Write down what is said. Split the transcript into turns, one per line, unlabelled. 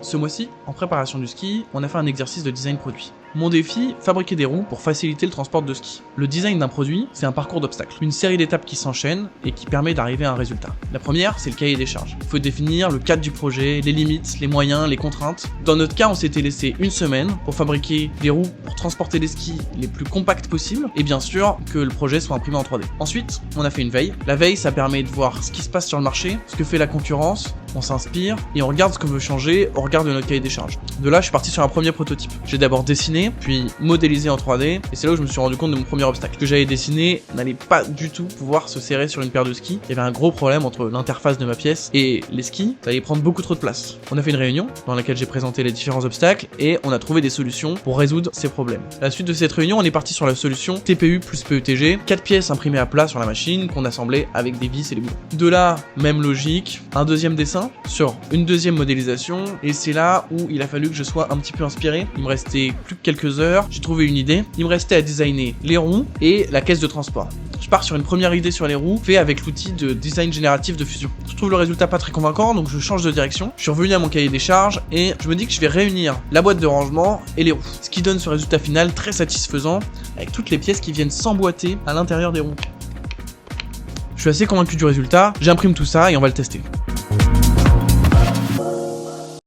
Ce mois-ci, en préparation du ski, on a fait un exercice de design produit. Mon défi, fabriquer des roues pour faciliter le transport de ski. Le design d'un produit, c'est un parcours d'obstacles, une série d'étapes qui s'enchaînent et qui permet d'arriver à un résultat. La première, c'est le cahier des charges. Il faut définir le cadre du projet, les limites, les moyens, les contraintes. Dans notre cas, on s'était laissé une semaine pour fabriquer des roues pour transporter les skis les plus compacts possibles et bien sûr que le projet soit imprimé en 3D. Ensuite, on a fait une veille. La veille, ça permet de voir ce qui se passe sur le marché, ce que fait la concurrence, on s'inspire et on regarde ce qu'on veut changer au regard de notre cahier des charges. De là, je suis parti sur un premier prototype. J'ai d'abord dessiné, puis modélisé en 3D, et c'est là où je me suis rendu compte de mon premier obstacle. Ce que j'avais dessiné n'allait pas du tout pouvoir se serrer sur une paire de skis. Il y avait un gros problème entre l'interface de ma pièce et les skis, ça allait prendre beaucoup trop de place. On a fait une réunion dans laquelle j'ai présenté les différents obstacles et on a trouvé des solutions pour résoudre ces problèmes. À la suite de cette réunion, on est parti sur la solution TPU plus PETG, 4 pièces imprimées à plat sur la machine qu'on assemblait avec des vis et des boutons. De là, même logique, un deuxième dessin sur une deuxième modélisation et c'est là où il a fallu que je sois un petit peu inspiré. Il me restait plus que quelques heures, j'ai trouvé une idée. Il me restait à designer les roues et la caisse de transport. Je pars sur une première idée sur les roues, fait avec l'outil de design génératif de Fusion. Je trouve le résultat pas très convaincant, donc je change de direction. Je suis revenu à mon cahier des charges et je me dis que je vais réunir la boîte de rangement et les roues. Ce qui donne ce résultat final très satisfaisant, avec toutes les pièces qui viennent s'emboîter à l'intérieur des roues. Je suis assez convaincu du résultat, j'imprime tout ça et on va le tester.